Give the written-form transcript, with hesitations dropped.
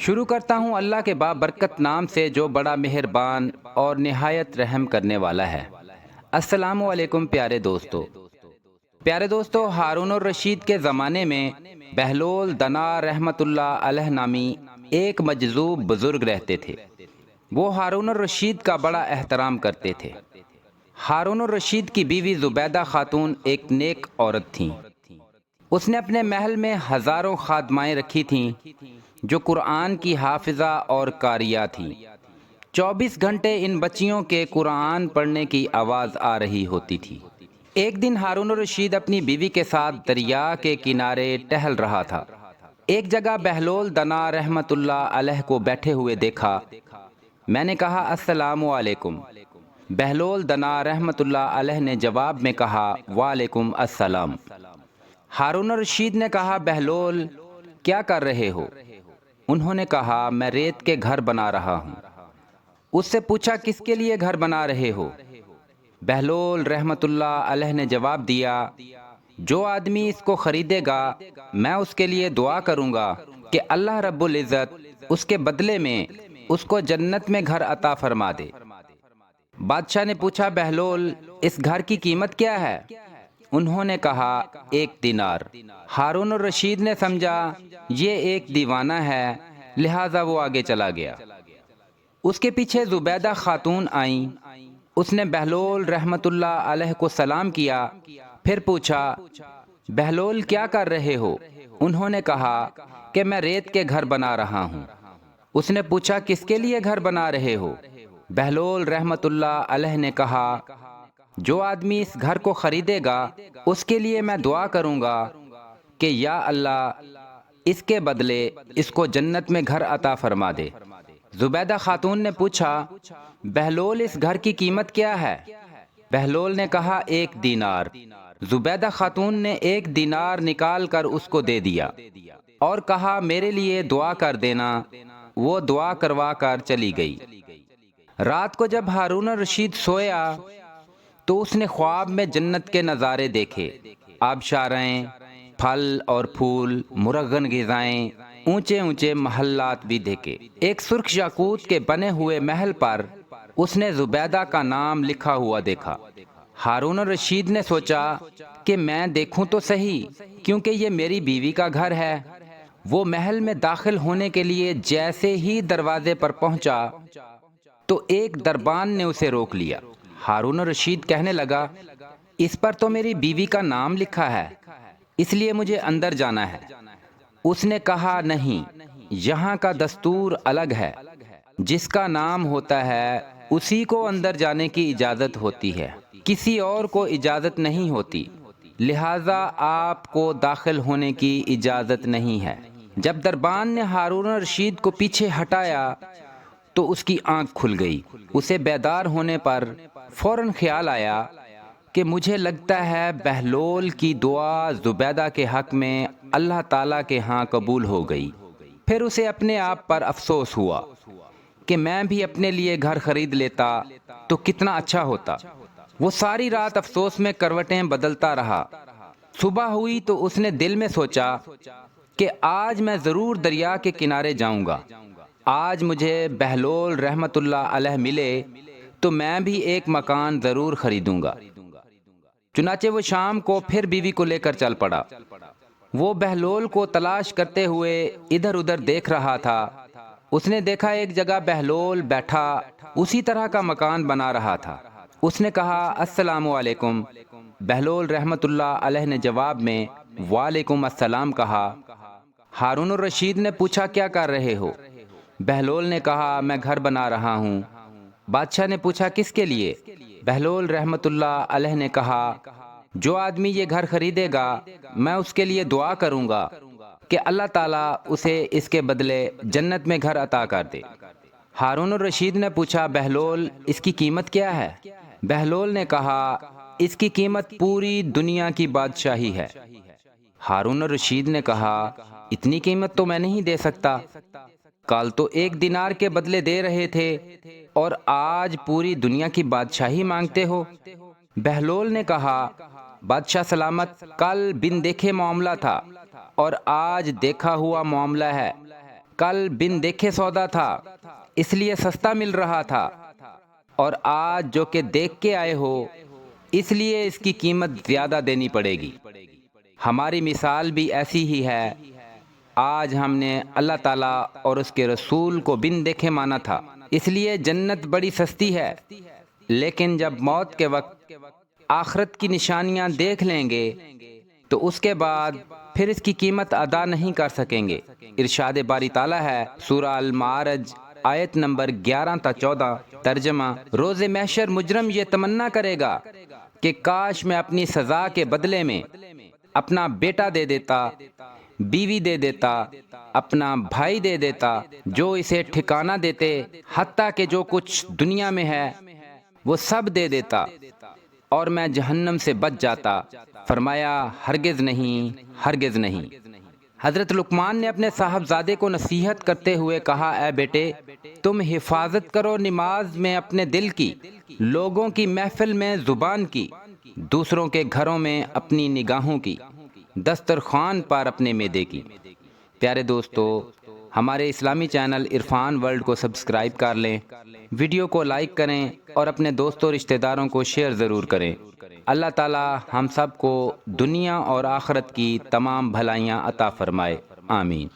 شروع کرتا ہوں اللہ کے بابرکت نام سے جو بڑا مہربان اور نہایت رحم کرنے والا ہے۔ السلام علیکم پیارے دوستو، ہارون الرشید کے زمانے میں بہلول دنا رحمت اللہ علیہ نامی ایک مجذوب بزرگ رہتے تھے۔ وہ ہارون الرشید کا بڑا احترام کرتے تھے۔ ہارون الرشید کی بیوی زبیدہ خاتون ایک نیک عورت تھیں۔ اس نے اپنے محل میں ہزاروں خادمائیں رکھی تھیں جو قرآن کی حافظہ اور قاریہ تھیں۔ 24 گھنٹے ان بچیوں کے قرآن پڑھنے کی آواز آ رہی ہوتی تھی۔ ایک دن ہارون الرشید اپنی بیوی کے ساتھ دریا کے کنارے ٹہل رہا تھا۔ ایک جگہ بہلول دنا رحمت اللہ علیہ کو بیٹھے ہوئے دیکھا۔ میں نے کہا السلام علیکم۔ بہلول دنا رحمت اللہ علیہ نے جواب میں کہا وعلیکم السلام۔ ہارون الرشید نے کہا بہلول کیا کر رہے ہو؟ انہوں نے کہا میں ریت کے گھر بنا رہا ہوں۔ اس سے پوچھا کس کے لیے گھر بنا رہے ہو؟ بہلول رحمت اللہ علیہ نے جواب دیا جو آدمی اس کو خریدے گا میں اس کے لیے دعا کروں گا کہ اللہ رب العزت اس کے بدلے میں اس کو جنت میں گھر عطا فرما دے۔ بادشاہ نے پوچھا بہلول اس گھر کی قیمت کیا ہے؟ انہوں نے کہا 1 دینار۔ ہارون الرشید نے سمجھا یہ ایک دیوانہ ہے، لہٰذا وہ آگے چلا گیا۔ اس کے پیچھے زبیدہ خاتون آئیں۔ اس نے بہلول رحمت اللہ علیہ کو سلام کیا، پھر پوچھا بہلول کیا کر رہے ہو؟ انہوں نے کہا کہ میں ریت کے گھر بنا رہا ہوں۔ اس نے پوچھا کس کے لیے گھر بنا رہے ہو؟ بہلول رحمت اللہ علیہ نے کہا جو آدمی اس گھر کو خریدے گا اس کے لیے میں دعا کروں گا کہ یا اللہ اس کے بدلے اس کو جنت میں گھر عطا فرما دے۔ زبیدہ خاتون نے پوچھا بہلول اس گھر کی قیمت کیا ہے؟ بہلول نے کہا 1 دینار۔ زبیدہ خاتون نے 1 دینار نکال کر اس کو دے دیا اور کہا میرے لیے دعا کر دینا۔ وہ دعا کروا کر چلی گئی۔ رات کو جب ہارون الرشید سویا تو اس نے خواب میں جنت کے نظارے دیکھے۔ آبشاریں، پھل اور پھول، مرغن غذائیں، اونچے اونچے محلات بھی دیکھے۔ ایک سرخ یاقوت کے بنے ہوئے محل پر اس نے زبیدہ کا نام لکھا ہوا دیکھا۔ ہارون الرشید نے سوچا کہ میں دیکھوں تو صحیح کیونکہ یہ میری بیوی کا گھر ہے۔ وہ محل میں داخل ہونے کے لیے جیسے ہی دروازے پر پہنچا تو ایک دربان نے اسے روک لیا۔ ہارون الرشید کہنے لگا اس پر تو میری بیوی کا نام لکھا ہے، اس لیے مجھے اندر جانا ہے۔ اس نے کہا نہیں، یہاں کا دستور الگ ہے، جس کا نام ہوتا ہے اسی کو اندر جانے کی اجازت ہوتی ہے، کسی اور کو اجازت نہیں ہوتی، لہٰذا آپ کو داخل ہونے کی اجازت نہیں ہے۔ جب دربان نے ہارون الرشید کو پیچھے ہٹایا تو اس کی آنکھ کھل گئی۔ اسے بیدار ہونے پر فوراً خیال آیا کہ مجھے لگتا ہے بہلول کی دعا زبیدہ کے حق میں اللہ تعالیٰ کے ہاں قبول ہو گئی۔ پھر اسے اپنے آپ پر افسوس ہوا کہ میں بھی اپنے لیے گھر خرید لیتا تو کتنا اچھا ہوتا۔ وہ ساری رات افسوس میں کروٹیں بدلتا رہا۔ صبح ہوئی تو اس نے دل میں سوچا کہ آج میں ضرور دریا کے کنارے جاؤں گا۔ آج مجھے بہلول رحمت اللہ علیہ ملے تو میں بھی ایک مکان ضرور خریدوں گا۔ چنانچہ وہ شام کو پھر بیوی کو لے کر چل پڑا۔ وہ بہلول کو تلاش کرتے ہوئے ادھر ادھر دیکھ رہا تھا۔ اس نے دیکھا ایک جگہ بہلول بیٹھا اسی طرح کا مکان بنا رہا تھا۔ اس نے کہا السلام علیکم۔ بہلول رحمت اللہ علیہ نے جواب میں وعلیکم السلام کہا۔ ہارون الرشید نے پوچھا کیا کر رہے ہو؟ بہلول نے کہا میں گھر بنا رہا ہوں۔ بادشاہ نے پوچھا کس کے لیے؟ بہلول رحمت اللہ علیہ نے کہا جو آدمی یہ گھر خریدے گا میں اس کے لیے دعا کروں گا کہ اللہ تعالیٰ اسے اس کے بدلے جنت میں گھر عطا کر دے۔ ہارون الرشید نے پوچھا بہلول اس کی قیمت کیا ہے؟ بہلول نے کہا اس کی قیمت پوری دنیا کی بادشاہی ہے۔ ہارون الرشید نے کہا اتنی قیمت تو میں نہیں دے سکتا، کل تو 1 دینار کے بدلے دے رہے تھے اور آج پوری دنیا کی بادشاہی مانگتے ہو۔ بہلول نے کہا بادشاہ سلامت، کل بن دیکھے معاملہ تھا اور آج دیکھا ہوا معاملہ ہے۔ کل بن دیکھے سودا تھا اس لیے سستا مل رہا تھا، اور آج جو کہ دیکھ کے آئے ہو اس لیے اس کی قیمت زیادہ دینی پڑے گی۔ ہماری مثال بھی ایسی ہی ہے۔ آج ہم نے اللہ تعالیٰ اور اس کے رسول کو بن دیکھے مانا تھا، اس لیے جنت بڑی سستی ہے، لیکن جب موت کے وقت آخرت کی نشانیاں دیکھ لیں گے تو اس کے بعد پھر اس کی قیمت ادا نہیں کر سکیں گے۔ ارشاد باری تعالیٰ ہے سورہ المعارج آیت نمبر 11 تا 14، ترجمہ: روز محشر مجرم یہ تمنا کرے گا کہ کاش میں اپنی سزا کے بدلے میں اپنا بیٹا دے دیتا، بیوی دے دیتا، اپنا بھائی دے دیتا، جو اسے ٹھکانہ دیتے، حتیٰ کہ جو کچھ دنیا میں ہے وہ سب دے دیتا، اور میں جہنم سے بچ جاتا۔ فرمایا ہرگز نہیں، ہرگز نہیں۔ حضرت لقمان نے اپنے صاحبزادے کو نصیحت کرتے ہوئے کہا، اے بیٹے، تم حفاظت کرو نماز میں اپنے دل کی، لوگوں کی محفل میں زبان کی، دوسروں کے گھروں میں اپنی نگاہوں کی، دسترخوان پر اپنے معدے کی۔ پیارے دوستو، ہمارے اسلامی چینل عرفان ورلڈ کو سبسکرائب کر لیں، ویڈیو کو لائک کریں اور اپنے دوستوں رشتہ داروں کو شیئر ضرور کریں۔ اللہ تعالی ہم سب کو دنیا اور آخرت کی تمام بھلائیاں عطا فرمائے، آمین۔